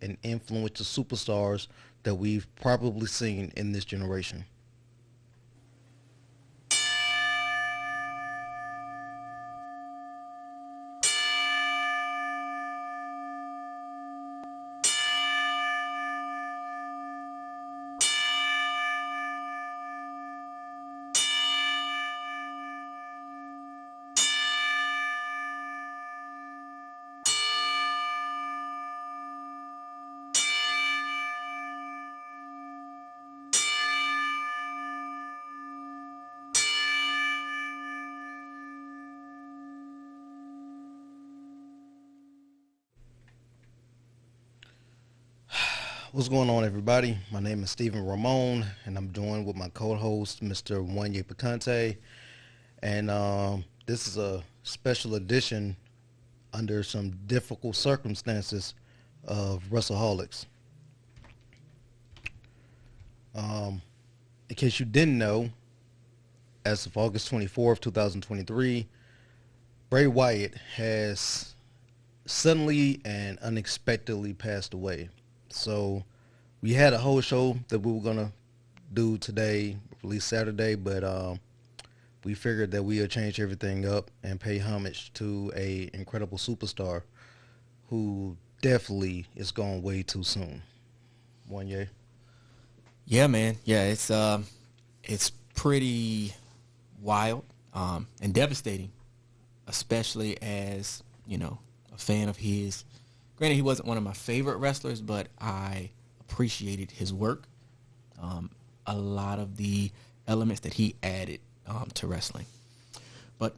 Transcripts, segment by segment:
and influential superstars that we've probably seen in this generation. What's going on, everybody? My name is Stephen Ramon, and I'm joined with my co-host, Mr. Wanye Picante. And this is a special edition under some difficult circumstances of Wrestleaholics. In case you didn't know, as of August 24th, 2023, Bray Wyatt has suddenly and unexpectedly passed away. So we had a whole show that we were going to do today, release Saturday, but we figured that we would change everything up and pay homage to a incredible superstar who definitely is gone way too soon. Wanye. Yeah, man. Yeah, it's pretty wild and devastating, especially as, a fan of his. Granted, he wasn't one of my favorite wrestlers, but I appreciated his work. A lot of the elements that he added to wrestling. But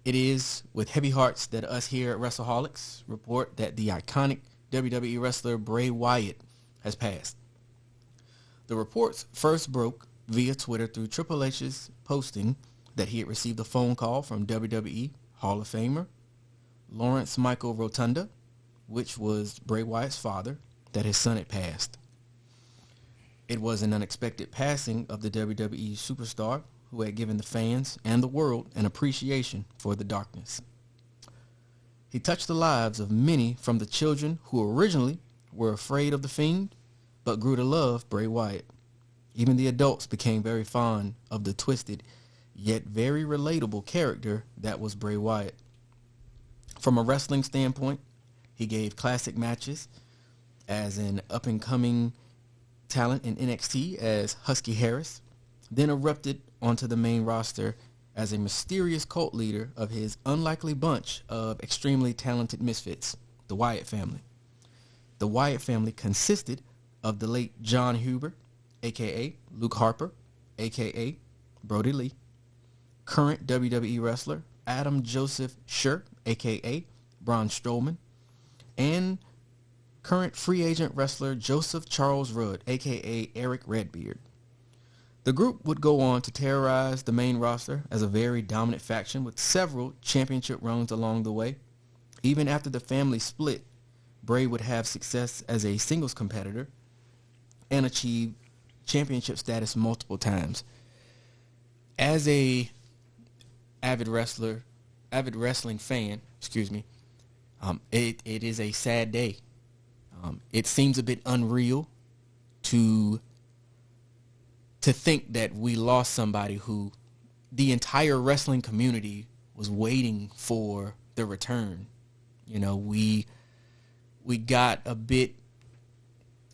it is with heavy hearts that us here at Wrestleaholics report that the iconic WWE wrestler Bray Wyatt has passed. The reports first broke via Twitter through Triple H's posting that he had received a phone call from WWE Hall of Famer Lawrence Michael Rotunda, which was Bray Wyatt's father, that his son had passed. It was an unexpected passing of the WWE superstar who had given the fans and the world an appreciation for the darkness. He touched the lives of many, from the children who originally were afraid of the Fiend but grew to love Bray Wyatt. Even the adults became very fond of the twisted yet very relatable character that was Bray Wyatt. From a wrestling standpoint, he gave classic matches as an up-and-coming talent in NXT as Husky Harris, then erupted onto the main roster as a mysterious cult leader of his unlikely bunch of extremely talented misfits, the Wyatt family. The Wyatt family consisted of the late John Huber, a.k.a. Luke Harper, a.k.a. Brody Lee, current WWE wrestler Adam Joseph Schur, a.k.a. Braun Strowman, and current free agent wrestler Joseph Charles Rudd, a.k.a. Eric Redbeard. The group would go on to terrorize the main roster as a very dominant faction with several championship runs along the way. Even after the family split, Bray would have success as a singles competitor and achieve championship status multiple times. As a avid wrestling fan, it is a sad day. It seems a bit unreal to think that we lost somebody who the entire wrestling community was waiting for the return. We got a bit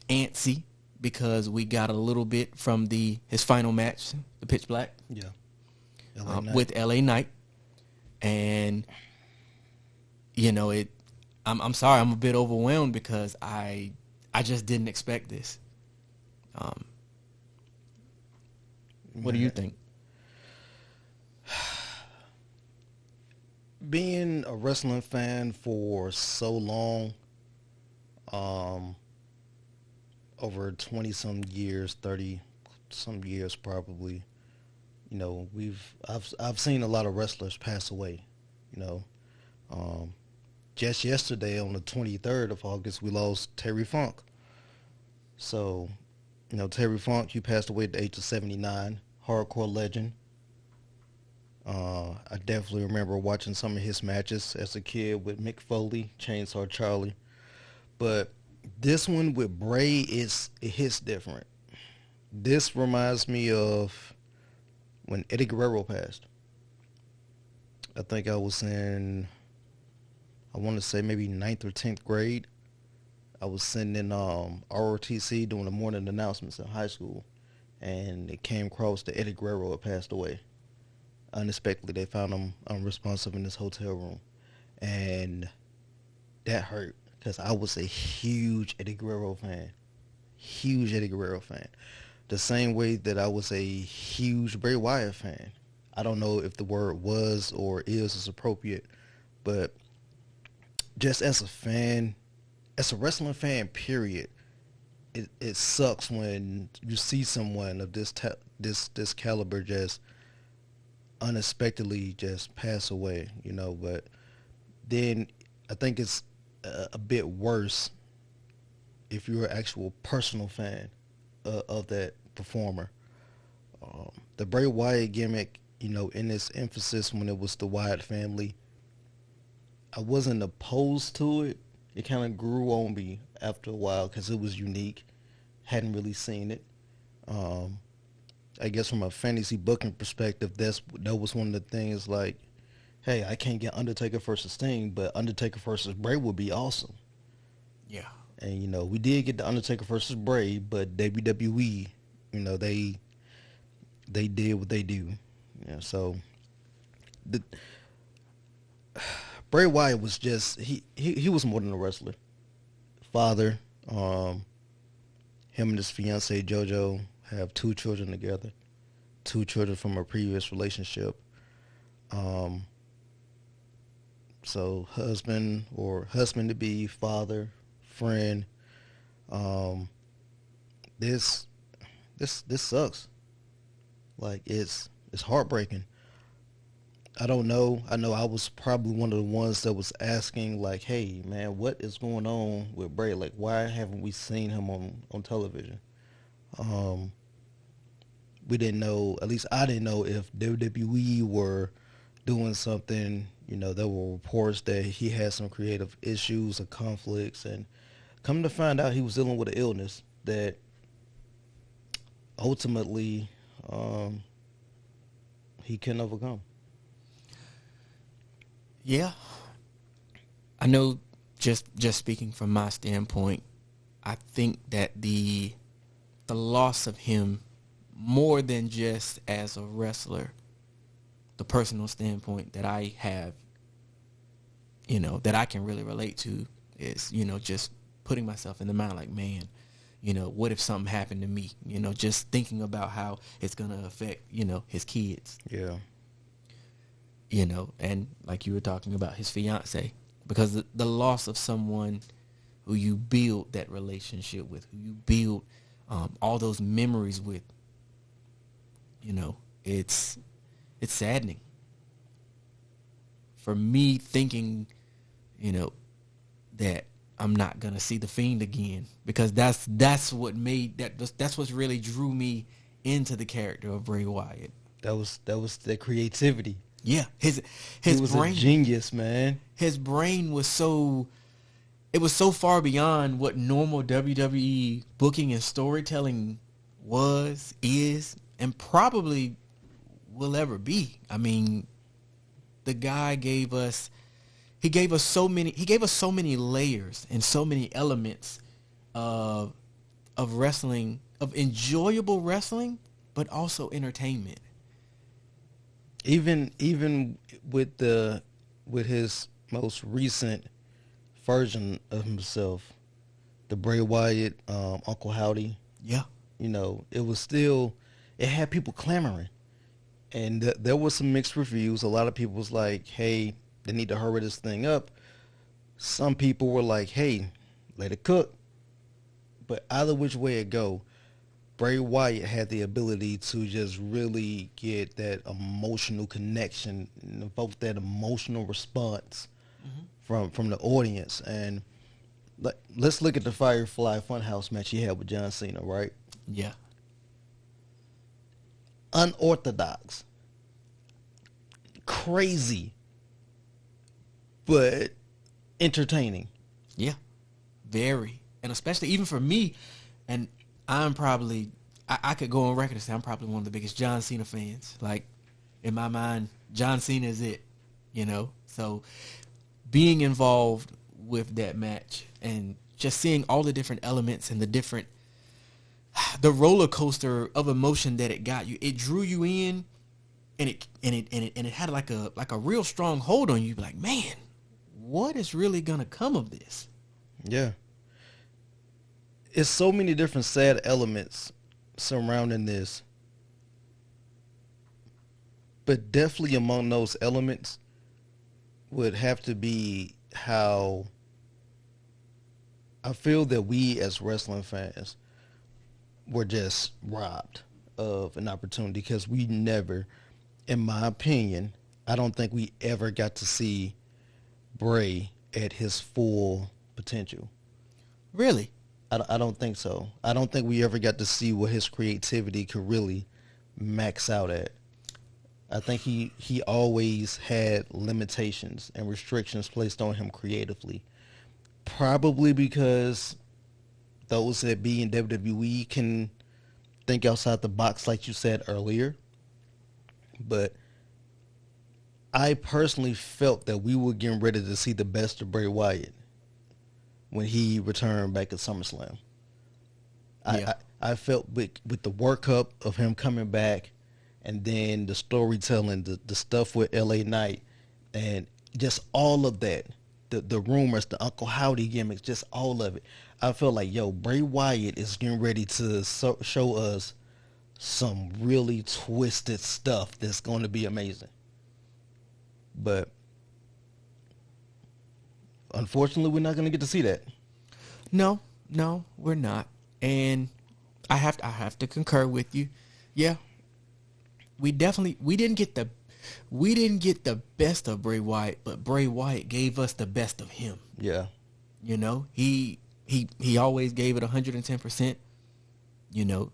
antsy because we got a little bit from his final match, the Pitch Black. Yeah. With LA Knight. And, I'm sorry, I'm a bit overwhelmed because I just didn't expect this. What do you think? Being a wrestling fan for so long, over 20 some years, 30 some years probably, I've seen a lot of wrestlers pass away. Just yesterday on the 23rd of August, we lost Terry Funk. So, Terry Funk, he passed away at the age of 79, hardcore legend. I definitely remember watching some of his matches as a kid with Mick Foley, Chainsaw Charlie. But This one with Bray it hits different. This reminds me of when Eddie Guerrero passed. I think I was in, I want to say maybe ninth or 10th grade. I was sitting in ROTC doing the morning announcements in high school, and it came across that Eddie Guerrero had passed away. Unexpectedly, they found him unresponsive in this hotel room, and that hurt because I was a huge Eddie Guerrero fan. Huge Eddie Guerrero fan. The same way that I was a huge Bray Wyatt fan. I don't know if the word was or is appropriate, but just as a fan, as a wrestling fan, period, it sucks when you see someone of this caliber just unexpectedly just pass away, you know. But then I think it's a bit worse if you're an actual personal fan of that performer. The Bray Wyatt gimmick, you know, in its emphasis when it was the Wyatt family, I wasn't opposed to it. It kind of grew on me after a while because it was unique. Hadn't really seen it. I guess from a fantasy booking perspective, that was one of the things, like, hey, I can't get Undertaker versus Sting, but Undertaker versus Bray would be awesome. Yeah. And, you know, we did get the Undertaker versus Bray, but WWE, you know, they did what they do. Yeah, so Bray Wyatt was just he was more than a wrestler. Father, him and his fiancee JoJo have 2 children together, 2 children from a previous relationship. So husband to be, father, friend. This sucks. Like, it's heartbreaking. I don't know. I know I was probably one of the ones that was asking, like, hey, man, what is going on with Bray? Like, why haven't we seen him on television? We didn't know, at least I didn't know, if WWE were doing something. You know, there were reports that he had some creative issues or conflicts, and come to find out he was dealing with an illness that ultimately he couldn't overcome. Yeah. I know, just speaking from my standpoint, I think that the loss of him, more than just as a wrestler, the personal standpoint that I have, you know, that I can really relate to is, you know, just putting myself in the mind, like, man, you know, what if something happened to me? You know, just thinking about how it's going to affect, you know, his kids. Yeah. You know, and like you were talking about his fiance, because the loss of someone who you build that relationship with, who you build all those memories with, you know, it's saddening. For me, thinking, you know, that I'm not gonna see the Fiend again, because that's what really drew me into the character of Bray Wyatt. That was the creativity. Yeah, his was brain, a genius, man. His brain was so far beyond what normal WWE booking and storytelling is, and probably will ever be. I mean, the guy gave us so many layers and so many elements of wrestling, of enjoyable wrestling, but also entertainment. Even with his most recent version of himself, the Bray Wyatt, Uncle Howdy. Yeah. You know, it had people clamoring, and there was some mixed reviews. A lot of people was like, hey, they need to hurry this thing up. Some people were like, hey, let it cook. But either which way it go, Bray Wyatt had the ability to just really get that emotional connection and evoke that emotional response from the audience. And let's look at the Firefly Funhouse match he had with John Cena, right? Yeah. Unorthodox. Crazy. But entertaining. Yeah. Very. and especially even for me, and I'm probably, I could go on record and say I'm probably one of the biggest John Cena fans. Like, in my mind, John Cena is it, you know? So being involved with that match and just seeing all the different elements and the roller coaster of emotion that it got you, it drew you in, and it had like a real strong hold on you. Like, man, what is really gonna come of this? Yeah. It's so many different sad elements surrounding this. But definitely among those elements would have to be how I feel that we as wrestling fans were just robbed of an opportunity, because we never, in my opinion, I don't think we ever got to see Bray at his full potential. Really? I don't think so. I don't think we ever got to see what his creativity could really max out at. I think he always had limitations and restrictions placed on him creatively. Probably because those that be in WWE can think outside the box, like you said earlier. But I personally felt that we were getting ready to see the best of Bray Wyatt when he returned back at SummerSlam. Yeah. I felt with the workup of him coming back, and then the storytelling, the stuff with LA Knight, and just all of that, the rumors, the Uncle Howdy gimmicks, just all of it. I felt like, yo, Bray Wyatt is getting ready to show us some really twisted stuff that's going to be amazing. But unfortunately, we're not going to get to see that. No, we're not. And I have to concur with you. Yeah. We didn't get the best of Bray Wyatt, but Bray Wyatt gave us the best of him. Yeah. You know, he always gave it 110%. You know,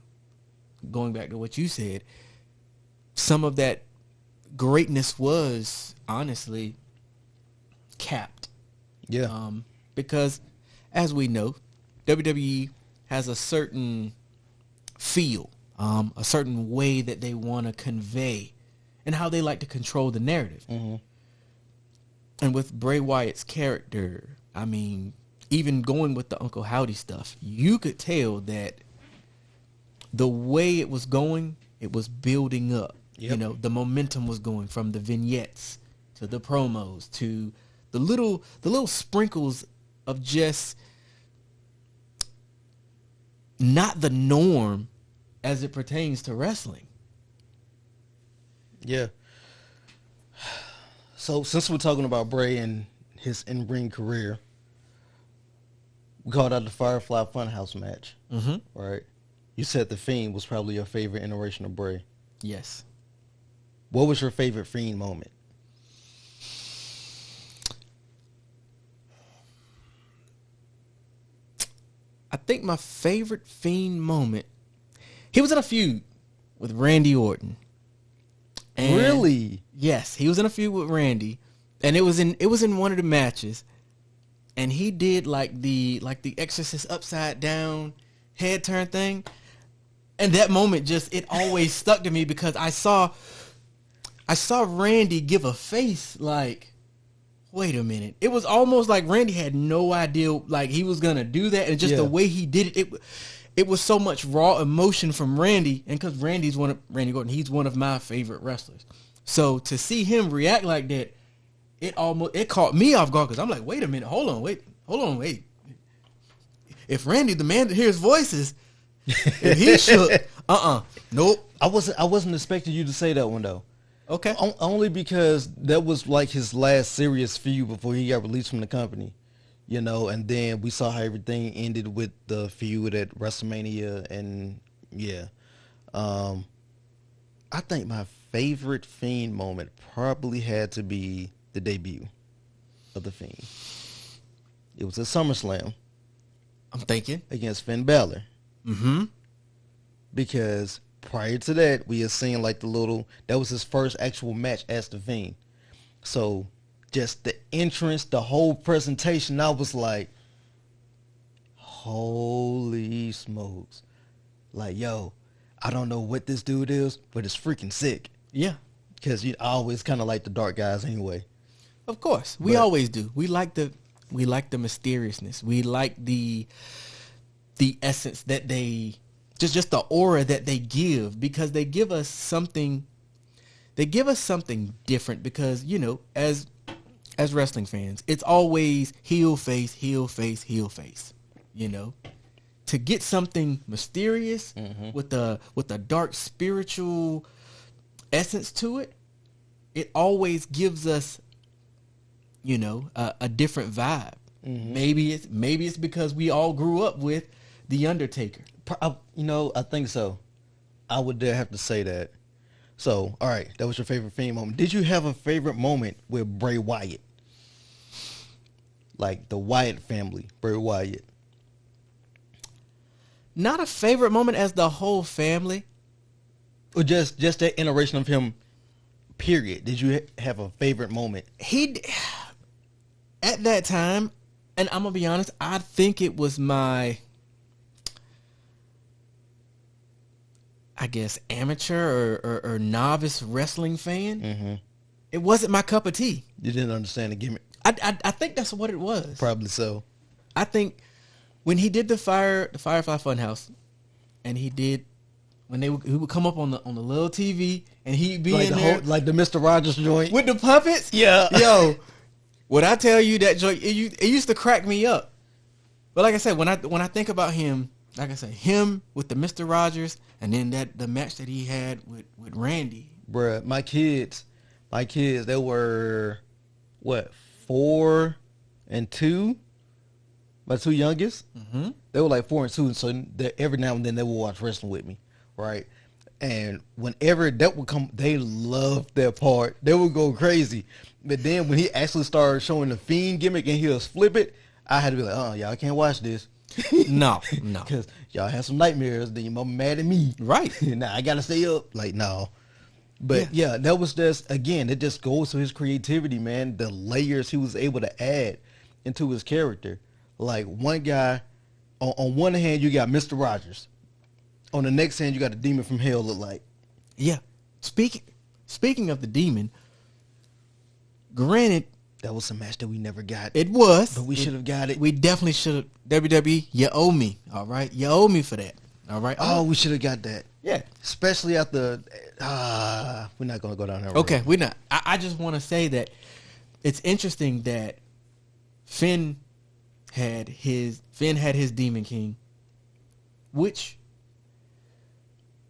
going back to what you said, some of that greatness was honestly capped. Yeah. Because as we know, WWE has a certain feel, a certain way that they want to convey and how they like to control the narrative. Mm-hmm. And with Bray Wyatt's character, I mean, even going with the Uncle Howdy stuff, you could tell that the way it was going, it was building up. Yep. You know, the momentum was going from the vignettes to the promos to the little sprinkles of just not the norm as it pertains to wrestling. Yeah. So since we're talking about Bray and his in-ring career, we called out the Firefly Funhouse match. Mm-hmm. Right? You said The Fiend was probably your favorite iteration of Bray. Yes. What was your favorite Fiend moment? I think my favorite Fiend moment, he was in a feud with Randy Orton. And Really? yes, he was in a feud with Randy, and it was in one of the matches, and he did like the Exorcist upside down head turn thing, and that moment it always stuck to me because I saw Randy give a face like, wait a minute. It was almost like Randy had no idea like he was gonna do that, and just the way he did it was so much raw emotion from Randy, and because Randy Orton, he's one of my favorite wrestlers. So to see him react like that, it caught me off guard because I'm like, wait a minute, hold on, wait. If Randy, the man that hears voices, if he shook, nope. I wasn't expecting you to say that one though. Okay. Only because that was like his last serious feud before he got released from the company. You know, and then we saw how everything ended with the feud at WrestleMania, and yeah. I think my favorite Fiend moment probably had to be the debut of the Fiend. It was at SummerSlam. I'm thinking. Against Finn Balor. Mm-hmm. Because prior to that, we had seen like that was his first actual match as the Fiend. So just the entrance, the whole presentation, I was like, holy smokes. Like, yo, I don't know what this dude is, but it's freaking sick. Yeah. Because I always kind of like the dark guys anyway. Of course. We always do. We like the mysteriousness. We like the essence that they just the aura that they give, because they give us something different, because, you know, as wrestling fans, it's always heel face, heel face, heel face, you know. To get something mysterious with a dark spiritual essence to it, it always gives us, you know, a different vibe. Maybe it's because we all grew up with The Undertaker. You know, I think so. I would dare have to say that. So, all right, that was your favorite Fiend moment. Did you have a favorite moment with Bray Wyatt? Like the Wyatt family, Bray Wyatt. Not a favorite moment as the whole family. Or just that iteration of him, period. Did you have a favorite moment? At that time, and I'm going to be honest, I think it was my, I guess, amateur or novice wrestling fan. It wasn't my cup of tea. You didn't understand the gimmick? I think that's what it was. Probably so. I think when he did the Firefly Funhouse, and he would come up on the little TV, and he'd be like in there like the Mr. Rogers joint with the puppets. Yeah. Yo, when I tell you that joint, it used to crack me up. But like I said, when I think about him, like I said, him with the Mr. Rogers, and then the match that he had with Randy. Bruh, my kids, they were, what, 4 and 2? My two youngest, they were like 4 and 2, so every now and then they would watch wrestling with me, right? And whenever that would come, they loved that part. They would go crazy. But then when he actually started showing the Fiend gimmick and he'll flip it, I had to be like, oh, y'all can't watch this. No. Because y'all have some nightmares, then your mama mad at me. Right. Now I got to stay up. Like, no. But yeah, that was just, again, it just goes to his creativity, man. The layers he was able to add into his character. Like, one guy, on one hand, you got Mr. Rogers. On the next hand, you got the Demon from Hell, look like. Yeah. Speaking of the Demon, granted, that was a match that we never got. It was. But we should have got it. We definitely should have. WWE, you owe me. All right? You owe me for that. All right? Oh, we should have got that. Yeah. Especially after, we're not going to go down that road. Okay, we're not. I just want to say that it's interesting that Finn had his Demon King, which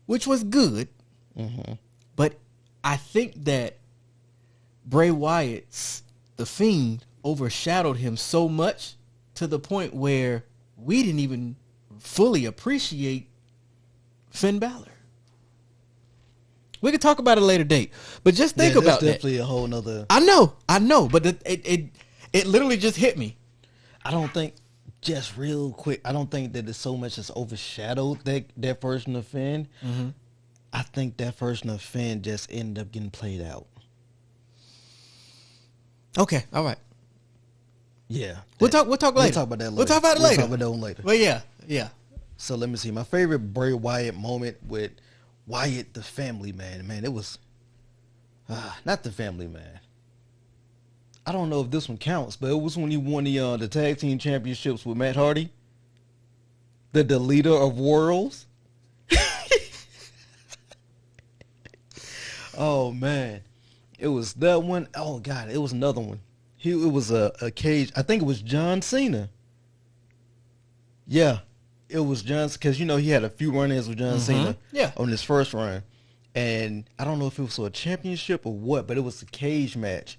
was good. But I think that Bray Wyatt's The Fiend overshadowed him so much to the point where we didn't even fully appreciate Finn Balor. We could talk about it at a later date, but just think about that. Definitely a whole nother. I know, but it literally just hit me. I don't think, just real quick, I don't think that it's so much as overshadowed that version of Finn. I think that version of Finn just ended up getting played out. Okay, all right. Yeah. We'll talk later. We'll talk about that later. We'll talk about it later. We'll talk about that one later. Well, yeah. So let me see. My favorite Bray Wyatt moment with Wyatt, the family man. Man, it was not the family man. I don't know if this one counts, but it was when he won the tag team championships with Matt Hardy, the leader of worlds. Oh man, it was that one. Oh god, it was another one. It was a cage. I think it was John Cena. Yeah, it was John, because he had a few run-ins with John Cena on his first run, and I don't know if it was for a championship or what, but it was a cage match,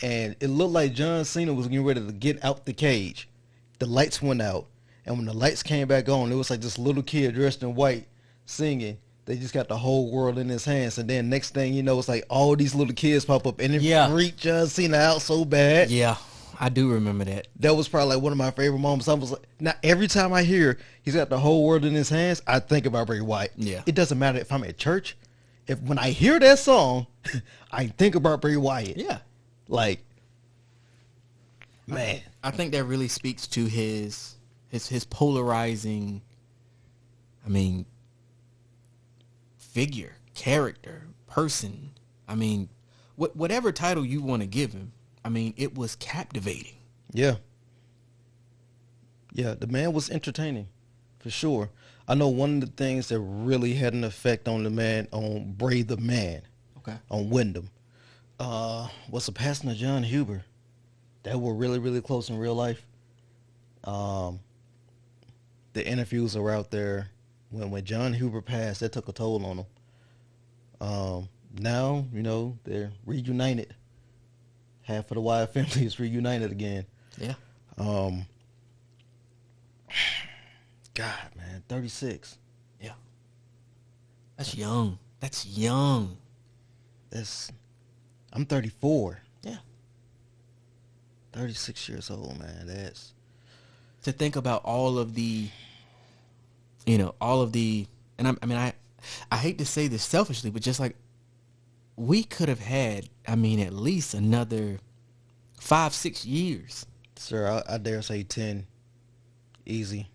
and it looked like John Cena was getting ready to get out the cage. The lights went out, and when the lights came back on, it was like this little kid dressed in white singing. They just got the whole world in his hands, and then next thing you know, it's like all these little kids pop up, and it freaked John Cena out so bad. Yeah, I do remember that. That was probably like one of my favorite moments. I was like, now every time I hear he's got the whole world in his hands, I think about Bray Wyatt. Yeah, it doesn't matter if I'm at church. When I hear that song, I think about Bray Wyatt. Yeah, like, man, I think that really speaks to his his polarizing, I mean, figure, character, person. I mean, whatever title you want to give him, I mean, it was captivating. Yeah. Yeah, the man was entertaining, for sure. I know one of the things that really had an effect on the man, on Bray the Man, Okay. on Wyndham, was the passing of John Huber. That were really, really close in real life. The interviews are out there. When John Huber passed, that took a toll on him. Now, you know, they're reunited. Half of the Wyatt family is reunited again. Yeah. God, man, 36. Yeah. That's young. That's young. I'm 34. Yeah. 36 years old, man. That's To think about all of the, and I hate to say this selfishly, but just like we could have had, at least another 5-6 years. Sir, I dare say 10. Easy.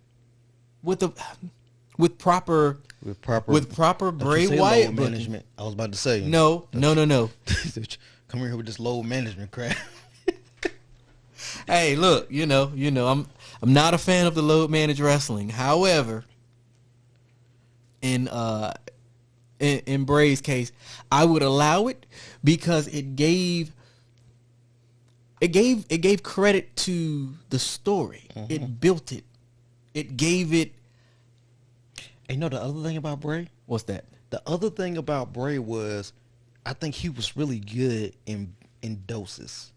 With proper Bray Wyatt management. I was about to say. No. Come here with this low management crap. Hey, look, I'm not a fan of the load managed wrestling. However, in Bray's case, I would allow it because it gave credit to the story. Mm-hmm. It built it. It gave it. And the other thing about Bray? What's that? The other thing about Bray was, I think he was really good in doses.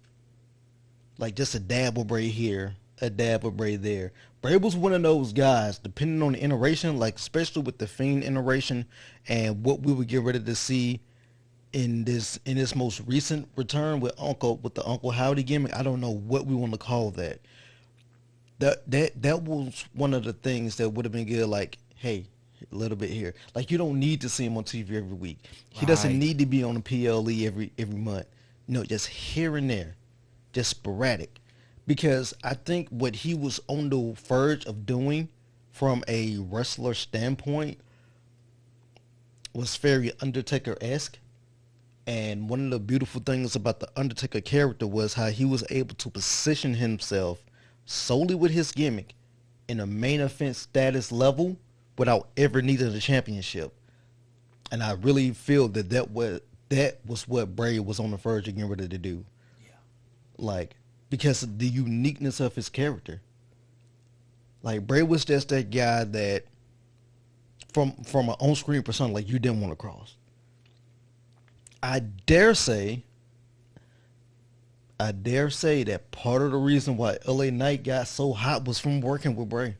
Like just a dab of Bray here, a dab of Bray there. Bray was one of those guys, depending on the iteration, like especially with the Fiend iteration and what we would get ready to see in this most recent return with the Uncle Howdy gimmick. I don't know what we want to call that. That was one of the things that would have been good. Like, hey, a little bit here. Like, you don't need to see him on TV every week. He doesn't need to be on the PLE every month. No, just here and there, just sporadic. Because I think what he was on the verge of doing from a wrestler standpoint was very Undertaker-esque. And one of the beautiful things about the Undertaker character was how he was able to position himself solely with his gimmick in a main event status level without ever needing a championship. And I really feel that was what Bray was on the verge of getting ready to do. Yeah. Like, because of the uniqueness of his character. Like, Bray was just that guy that from an on-screen persona, like, you didn't want to cross. I dare say that part of the reason why LA Knight got so hot was from working with Bray.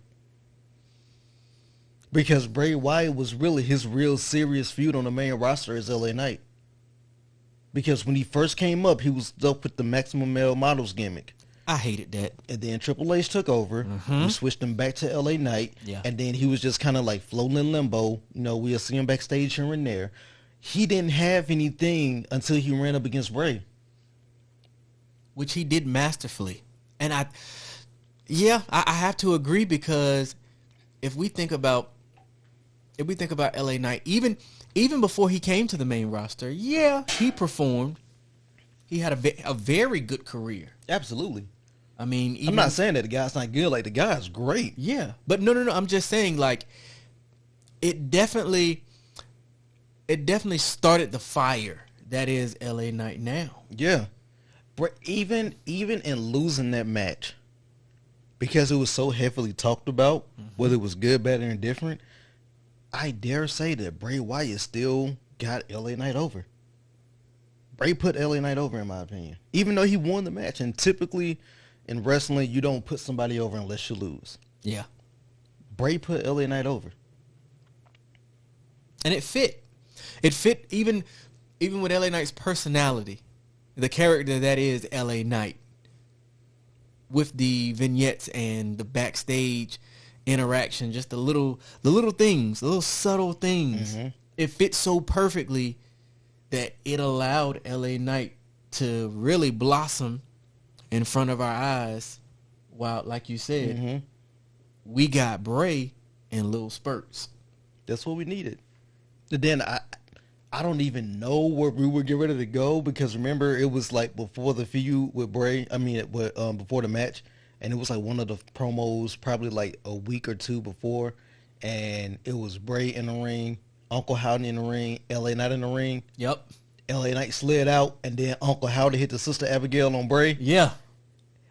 Because Bray Wyatt was really his real serious feud on the main roster as LA Knight. Because when he first came up, he was stuck with the Maximum Male Models gimmick. I hated that. And then Triple H took over. Mm-hmm. We switched him back to LA Knight. Yeah. And then he was just kind of like floating in limbo. We'll see him backstage here and there. He didn't have anything until he ran up against Bray. Which he did masterfully. And I have to agree, because if we think about LA Knight, even before he came to the main roster, he performed. He had a very good career. Absolutely. I'm not saying that the guy's not good. Like, the guy's great. Yeah. But no. I'm just saying, like, it definitely started the fire that is LA Knight now. Yeah. But even in losing that match, because it was so heavily talked about, whether it was good, bad, or indifferent, I dare say that Bray Wyatt still got LA Knight over. Bray put LA Knight over, in my opinion. Even though he won the match. And typically in wrestling, you don't put somebody over unless you lose. Yeah. Bray put LA Knight over. And it fit. It fit even with LA Knight's personality. The character that is LA Knight. With the vignettes and the backstage interaction, just the little things, the little subtle things. Mm-hmm. It fits so perfectly that it allowed LA Knight to really blossom in front of our eyes, while, like you said, we got Bray in little spurts. That's what we needed. And then I don't even know where we were getting ready to go, because remember, it was like before the feud with Bray. I mean, before the match, and it was like one of the promos, probably like a week or two before, and it was Bray in the ring, Uncle Howdy in the ring, LA Knight in the ring. Yep. LA Knight slid out, and then Uncle Howdy hit the Sister Abigail on Bray. Yeah.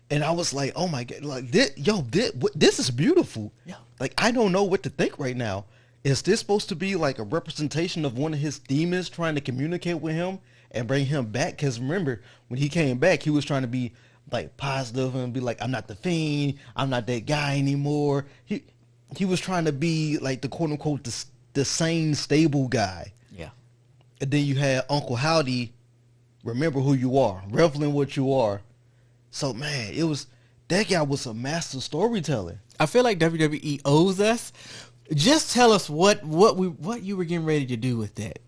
And I was like, oh my God, like this is beautiful. Yeah. Like, I don't know what to think right now. Is this supposed to be like a representation of one of his demons trying to communicate with him and bring him back? Because remember, when he came back, he was trying to be like positive and be like, I'm not the Fiend, I'm not that guy anymore. He was trying to be like the quote unquote the sane, stable guy. Yeah. And then you had Uncle Howdy, remember who you are, revel in what you are. So man, that guy was a master storyteller. I feel like WWE owes us. Just tell us what you were getting ready to do with that.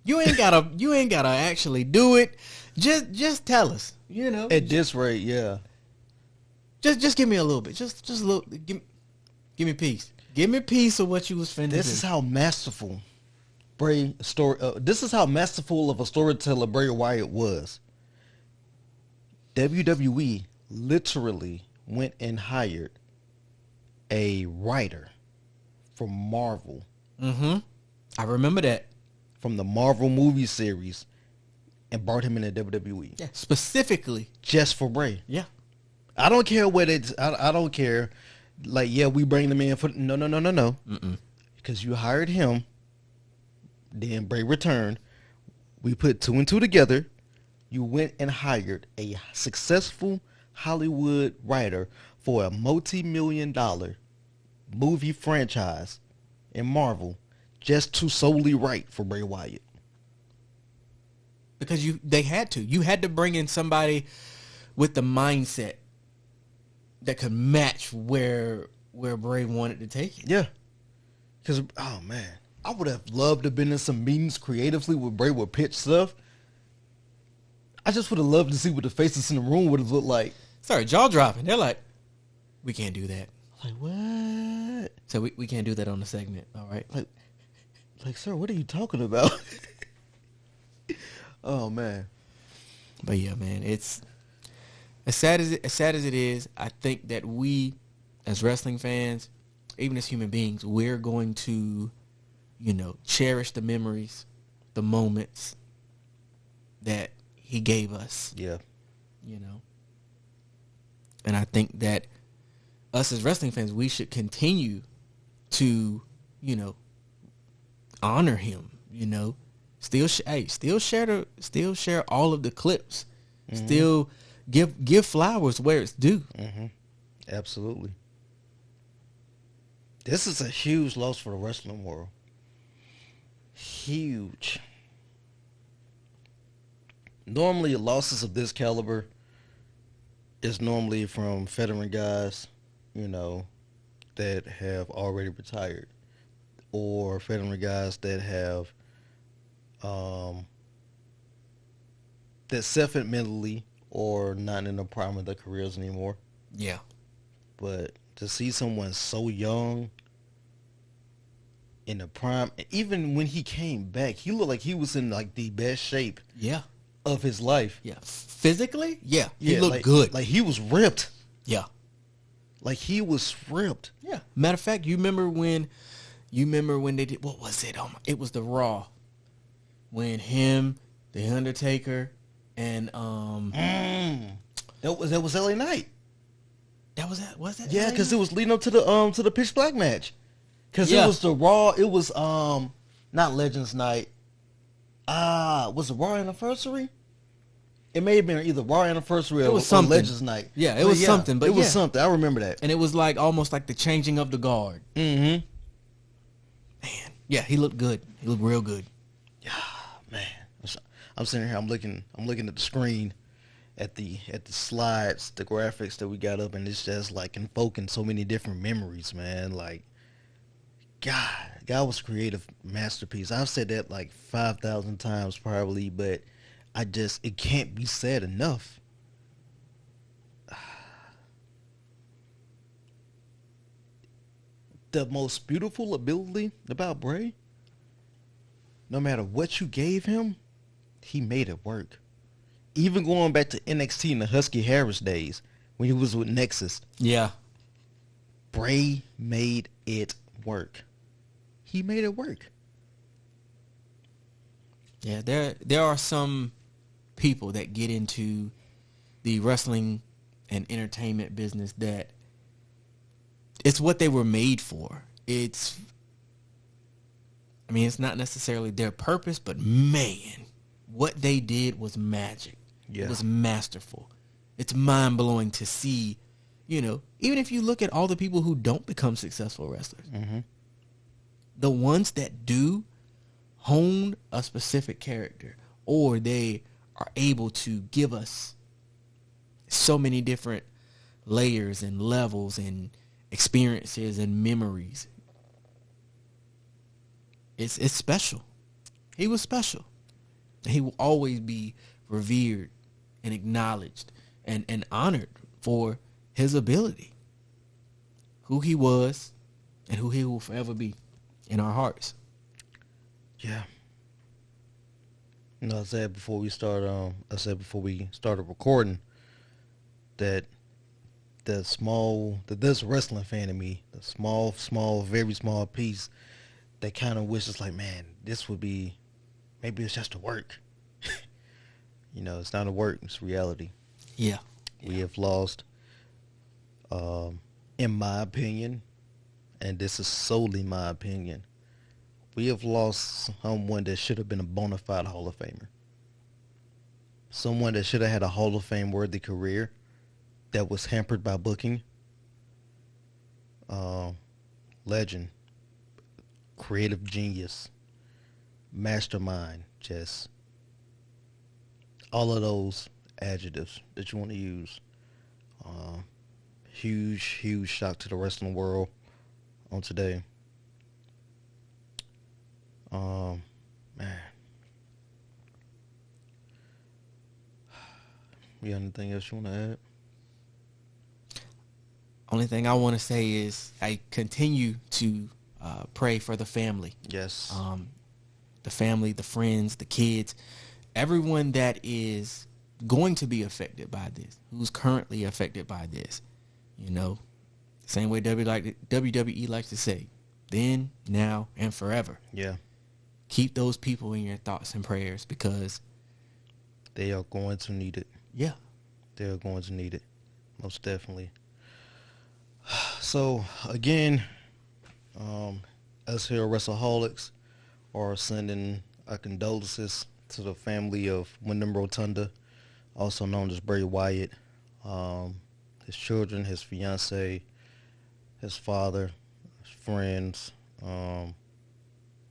You ain't gotta actually do it. Just tell us. You know. At this rate, yeah. Just give me a little bit. Just a little. Give me peace. Give me peace of what you was finna do. This is how masterful This is how masterful of a storyteller Bray Wyatt was. WWE literally went and hired a writer from Marvel. Mm-hmm. I remember that. From the Marvel movie series, and brought him into WWE. Yeah, specifically. Just for Bray. Yeah. I don't care what it's, I don't care. Like, yeah, we bring them in for, no. Mm-mm. Because you hired him, then Bray returned. We put two and two together. You went and hired a successful Hollywood writer for a multi-million-dollar movie franchise in Marvel just to solely write for Bray Wyatt. Because they had to. You had to bring in somebody with the mindset that could match where Bray wanted to take it. Yeah. Because, oh man, I would have loved to have been in some meetings creatively where Bray would pitch stuff. I just would have loved to see what the faces in the room would have looked like. Sorry, jaw dropping. They're like, we can't do that. Like, what? So we can't do that on the segment, all right? Like, sir, what are you talking about? Oh man. But yeah, man, it's as sad as it is. I think that we, as wrestling fans, even as human beings, we're going to, cherish the memories, the moments that he gave us. Yeah. And I think that us as wrestling fans, we should continue to, honor him. Still share all of the clips. Mm-hmm. Still give flowers where it's due. Mm-hmm. Absolutely. This is a huge loss for the wrestling world. Huge. Normally, losses of this caliber is normally from veteran guys, that have already retired, or veteran guys that have that suffered mentally or not in the prime of their careers anymore. Yeah. But to see someone so young in the prime, even when he came back, he looked like he was in like the best shape. Yeah. Of his life. Yeah. Physically? Yeah. He looked good. Like he was ripped. Yeah. Like he was ripped. Yeah. Matter of fact, you remember when they did, what was it? It was the Raw. When him, The Undertaker, and that was LA Knight. That was that? Yeah, because it was leading up to the Pitch Black match. Because it was the Raw. It was not Legends Night. Was it Raw Anniversary? It may have been either Raw Anniversary or Legends Night. Yeah, it was something. But it was something. I remember that. And it was like almost like the changing of the guard. Mm-hmm. Man, yeah, he looked good. He looked real good. Yeah, man. I'm sitting here. I'm looking at the screen, at the slides, the graphics that we got up, and it's just like invoking so many different memories, man. Like, God was a creative masterpiece. I've said that like 5,000 times probably, but it can't be said enough. the most beautiful ability about Bray, no matter what you gave him, he made it work. Even going back to NXT in the Husky Harris days when he was with Nexus, Yeah. Bray made it work. He made it work. Yeah, there are some people that get into the wrestling and entertainment business that it's what they were made for. It's not necessarily their purpose, but man, what they did was magic. Yeah. It was masterful. It's mind-blowing to see, even if you look at all the people who don't become successful wrestlers, the ones that do hone a specific character, or they are able to give us so many different layers and levels and experiences and memories. It's special. He was special. He will always be revered and acknowledged and honored for his ability, who he was, and who he will forever be in our hearts. Yeah. I said before we started recording that this wrestling fan in me, the small, very small piece that kind of wishes like, man, this would be, maybe it's just a work. It's not a work, it's reality. Yeah. We have lost, in my opinion, and this is solely my opinion, we have lost someone that should have been a bona fide Hall of Famer. Someone that should have had a Hall of Fame worthy career that was hampered by booking. Legend. Creative genius. Mastermind. Just all of those adjectives that you want to use. Huge shock to the wrestling world on today. Man. You got anything else you want to add? Only thing I want to say is I continue to pray for the family. Yes. The family, the friends, the kids, everyone that is going to be affected by this, who's currently affected by this. Same way WWE likes to say, then, now, and forever. Yeah. Keep those people in your thoughts and prayers because they are going to need it. Yeah. They are going to need it. Most definitely. So, again, us here at WrestleHolics are sending our condolences to the family of Wyndham Rotunda, also known as Bray Wyatt, his children, his fiance, his father, his friends.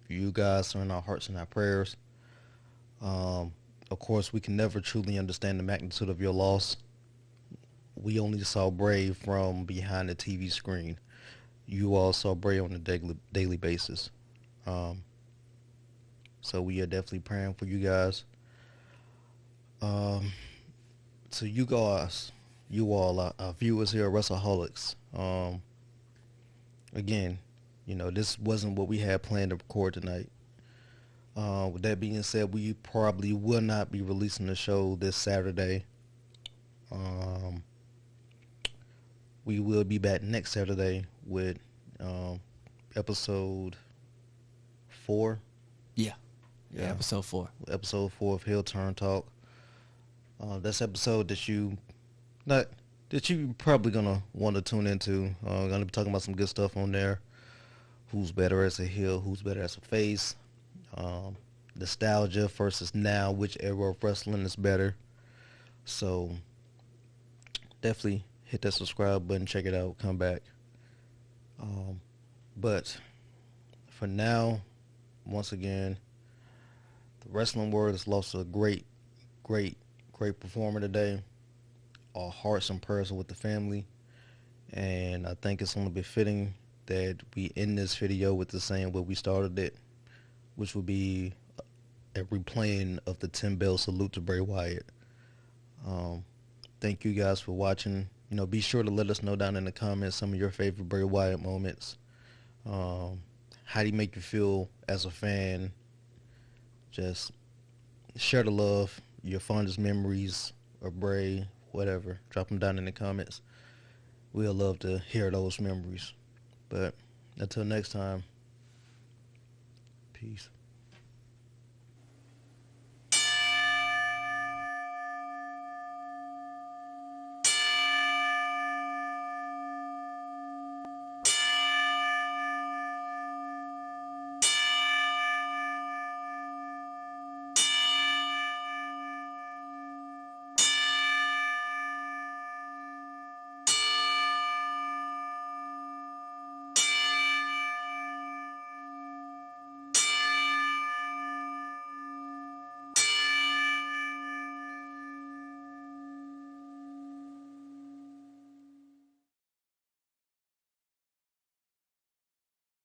You guys are in our hearts and our prayers. Of course, we can never truly understand the magnitude of your loss. We only saw Bray from behind the TV screen. You all saw Bray on a daily basis. So we are definitely praying for you guys. So you guys, you all, our viewers here at WrestleHolics. Again, this wasn't what we had planned to record tonight. With that being said, we probably will not be releasing the show this Saturday. We will be back next Saturday with episode 4. Yeah, episode 4. Episode 4 of Heel Turn Talk. That's episode that you probably gonna want to tune into. Gonna be talking about some good stuff on there. Who's better as a heel? Who's better as a face? Nostalgia versus now. Which era of wrestling is better? So definitely hit that subscribe button. Check it out. Come back. But for now, once again, the wrestling world has lost a great performer today. Our hearts and prayers are with the family, and I think it's only befitting that we end this video with the same way we started it, which would be a replaying of the 10-bell salute to Bray Wyatt. Thank you guys for watching. Be sure to let us know down in the comments some of your favorite Bray Wyatt moments. How do he make you feel as a fan? Just share the love, your fondest memories of Bray, whatever. Drop them down in the comments. We'll love to hear those memories. But until next time, peace.